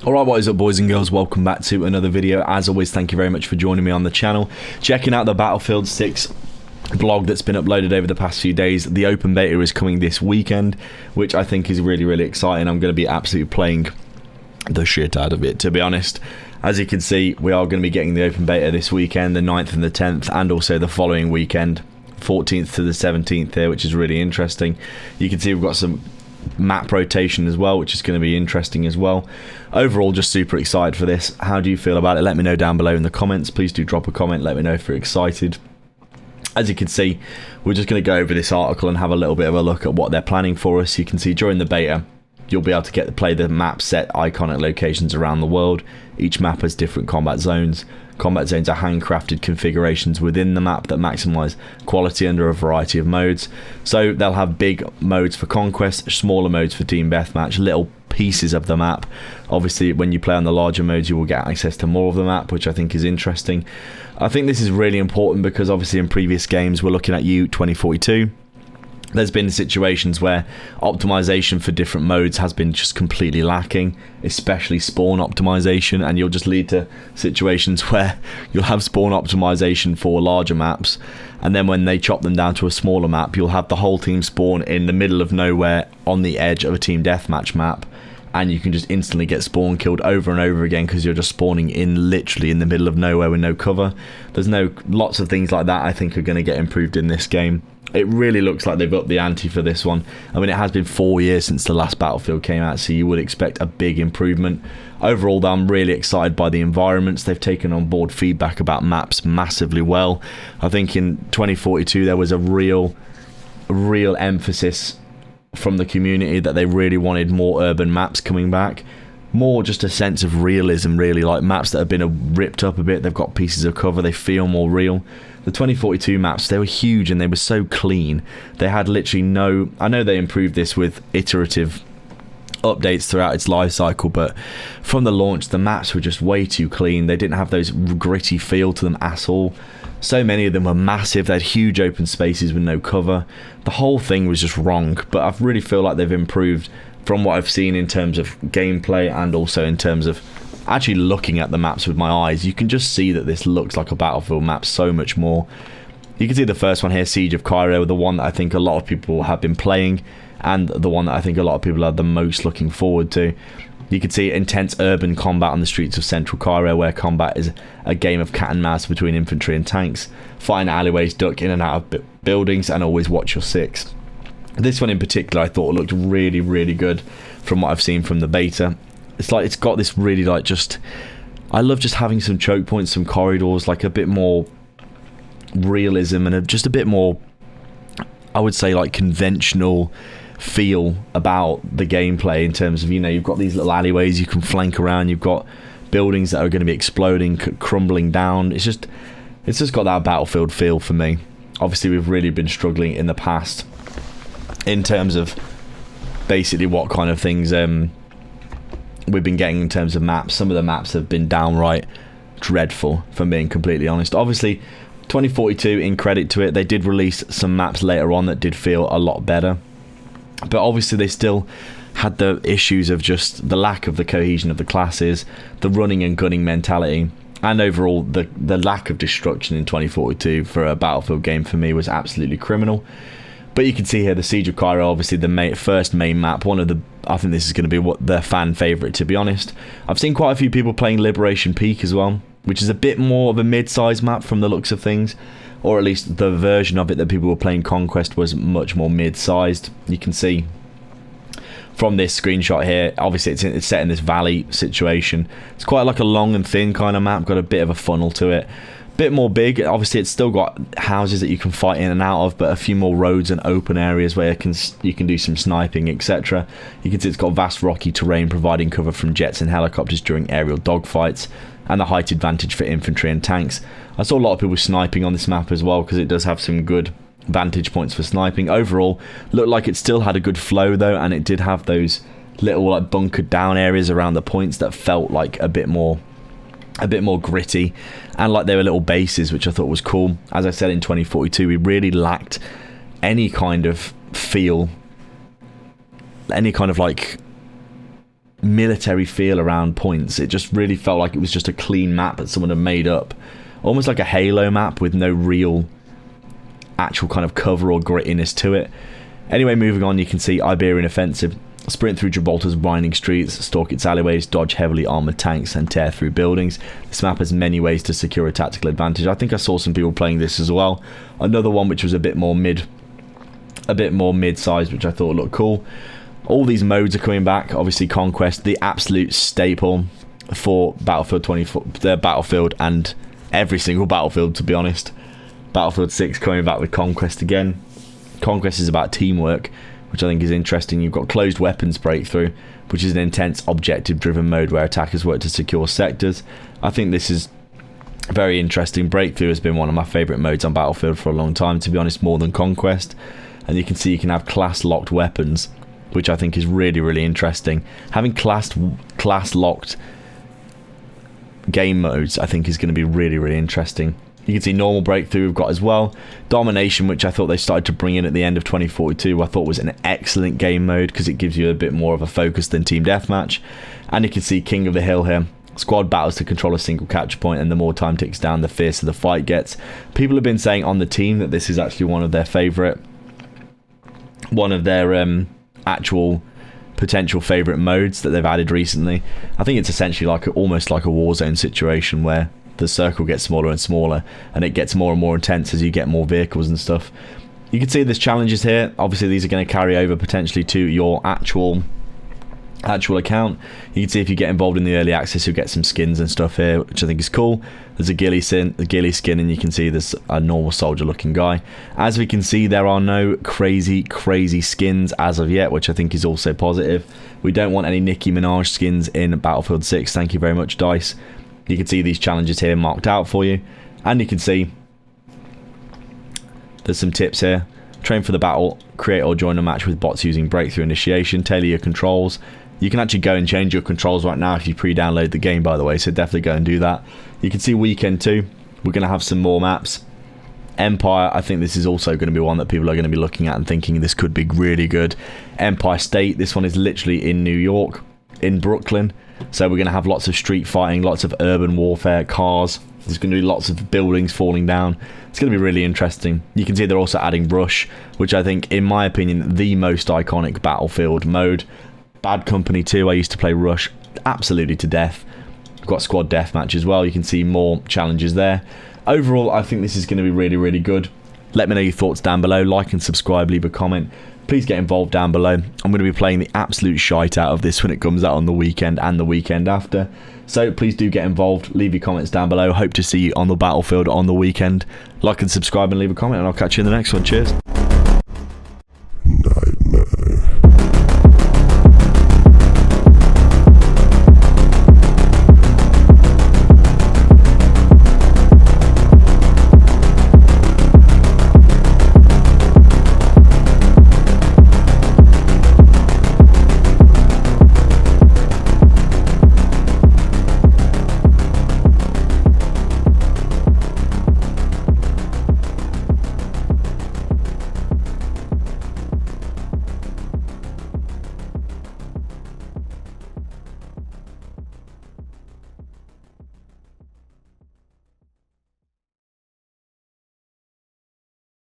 Alright, what is up, boys and girls? Welcome back to another video. As always, thank you very much for joining me on the channel. Checking out the Battlefield 6 blog that's been uploaded over the past few days. The open beta is coming this weekend, which I think is really exciting. I'm going to be absolutely playing the shit out of it, to be honest. As you can see, we are going to be getting the open beta this weekend, the 9th and the 10th, and also the following weekend, 14th to the 17th here, which is really interesting. You can see we've got some map rotation as well, which is going to be interesting as well. Overall, just super excited for this. How do you feel about it? Let me know down below in the comments. Please do drop a comment, let me know if you're excited. As you can see, we're just going to go over this article and have a little bit of a look at what they're planning for us. You can see during the beta, you'll be able to play the map set iconic locations around the world. Each map has different combat zones. Combat zones are handcrafted configurations within the map that maximize quality under a variety of modes. So they'll have big modes for conquest, smaller modes for team deathmatch, little pieces of the map. Obviously, when you play on the larger modes, you will get access to more of the map, which I think is interesting. I think this is really important because obviously in previous games, we're looking at U2042. There's been situations where optimization for different modes has been just completely lacking, especially spawn optimization, and you'll just lead to situations where you'll have spawn optimization for larger maps, and then when they chop them down to a smaller map, you'll have the whole team spawn in the middle of nowhere on the edge of a team deathmatch map, and you can just instantly get spawn killed over and over again because you're just spawning in literally in the middle of nowhere with no cover. There's lots of things like that I think are going to get improved in this game. It really looks like they've upped the ante for this one. I mean, it has been 4 years since the last Battlefield came out, so you would expect a big improvement. Overall, though, I'm really excited by the environments. They've taken on board feedback about maps massively well. I think in 2042 there was a real emphasis from the community that they really wanted more urban maps coming back. More just a sense of realism, really, like maps that have been ripped up a bit. They've got pieces of cover, they feel more real. The 2042 maps, they were huge and they were so clean. They had literally no... I know they improved this with iterative updates throughout its life cycle, but from the launch, the maps were just way too clean. They didn't have those gritty feel to them at all. So many of them were massive. They had huge open spaces with no cover. The whole thing was just wrong, but I really feel like they've improved from what I've seen in terms of gameplay and also in terms of actually looking at the maps with my eyes. You can just see that this looks like a Battlefield map so much more. You can see the first one here, Siege of Cairo, the one that I think a lot of people have been playing and the one that I think a lot of people are the most looking forward to. You can see intense urban combat on the streets of central Cairo, where combat is a game of cat and mouse between infantry and tanks. Find alleyways, duck in and out of buildings, and always watch your six. This one in particular I thought looked really good from what I've seen from the beta. It's like it's got this really like just... I love just having some choke points, some corridors, like a bit more realism and just a bit more, I would say, like conventional feel about the gameplay in terms of, you know, you've got these little alleyways you can flank around, you've got buildings that are going to be exploding, crumbling down. It's just got that Battlefield feel for me. Obviously we've really been struggling in the past in terms of basically what kind of things we've been getting in terms of maps. Some of the maps have been downright dreadful, if I'm being completely honest. Obviously 2042, in credit to it, they did release some maps later on that did feel a lot better, but obviously they still had the issues of just the lack of the cohesion of the classes, the running and gunning mentality, and overall the lack of destruction in 2042 for a Battlefield game for me was absolutely criminal. But you can see here the Siege of Cairo, obviously the first main map, I think this is going to be the fan favourite, to be honest. I've seen quite a few people playing Liberation Peak as well, which is a bit more of a mid-sized map from the looks of things, or at least the version of it that people were playing Conquest was much more mid-sized. You can see from this screenshot here, obviously it's set in this valley situation. It's quite like a long and thin kind of map, got a bit of a funnel to it. Bit more big. Obviously it's still got houses that you can fight in and out of, but a few more roads and open areas where you can do some sniping, etc. You can see it's got vast rocky terrain providing cover from jets and helicopters during aerial dogfights, and the height advantage for infantry and tanks. I saw a lot of people sniping on this map as well because it does have some good vantage points for sniping. Overall, looked like it still had a good flow though, and it did have those little like bunkered down areas around the points that felt like a bit more gritty, and like they were little bases, which I thought was cool. As I said, in 2042 we really lacked any kind of feel, any kind of like military feel around points. It just really felt like it was just a clean map that someone had made up, almost like a Halo map with no real actual kind of cover or grittiness to it. Anyway, moving on, you can see Iberian Offensive. Sprint through Gibraltar's winding streets, stalk its alleyways, dodge heavily armoured tanks, and tear through buildings. This map has many ways to secure a tactical advantage. I think I saw some people playing this as well. Another one which was a bit more mid-sized, which I thought looked cool. All these modes are coming back. Obviously, Conquest, the absolute staple for Battlefield 24, the Battlefield, and every single Battlefield, to be honest. Battlefield 6 coming back with Conquest again. Conquest is about teamwork, which I think is interesting. You've got Closed Weapons Breakthrough, which is an intense objective-driven mode where attackers work to secure sectors. I think this is very interesting. Breakthrough has been one of my favourite modes on Battlefield for a long time, to be honest, more than Conquest. And you can see you can have class-locked weapons, which I think is really, really interesting. Having class-locked game modes, I think, is going to be really, really interesting. You can see normal breakthrough we've got as well. Domination, which I thought they started to bring in at the end of 2042, I thought was an excellent game mode because it gives you a bit more of a focus than Team Deathmatch. And you can see King of the Hill here. Squad battles to control a single capture point, and the more time ticks down, the fiercer the fight gets. People have been saying on the team that this is actually one of their actual potential favourite modes that they've added recently. I think it's essentially almost like a Warzone situation where the circle gets smaller and smaller, and it gets more and more intense as you get more vehicles and stuff. You can see there's challenges here. Obviously, these are going to carry over potentially to your actual account. You can see if you get involved in the early access, you'll get some skins and stuff here, which I think is cool. There's a ghillie skin, and you can see there's a normal soldier looking guy. As we can see, there are no crazy skins as of yet, which I think is also positive. We don't want any Nicki Minaj skins in Battlefield 6. Thank you very much, DICE. You can see these challenges here marked out for you, and you can see there's some tips here. Train for the battle, create or join a match with bots using breakthrough initiation, tailor your controls. You can actually go and change your controls right now if you pre-download the game, by the way, so definitely go and do that. You can see Weekend 2, we're going to have some more maps. Empire, I think this is also going to be one that people are going to be looking at and thinking this could be really good. Empire State, this one is literally in New York, in Brooklyn. So we're going to have lots of street fighting, lots of urban warfare, cars. There's going to be lots of buildings falling down. It's going to be really interesting. You can see they're also adding Rush, which I think, in my opinion, the most iconic Battlefield mode. Bad Company 2, I used to play Rush absolutely to death. We've got Squad Deathmatch as well. You can see more challenges there. Overall, I think this is going to be really, really good. Let me know your thoughts down below. Like and subscribe, leave a comment. Please get involved down below. I'm going to be playing the absolute shite out of this when it comes out on the weekend and the weekend after. So please do get involved. Leave your comments down below. Hope to see you on the Battlefield on the weekend. Like and subscribe and leave a comment, and I'll catch you in the next one. Cheers.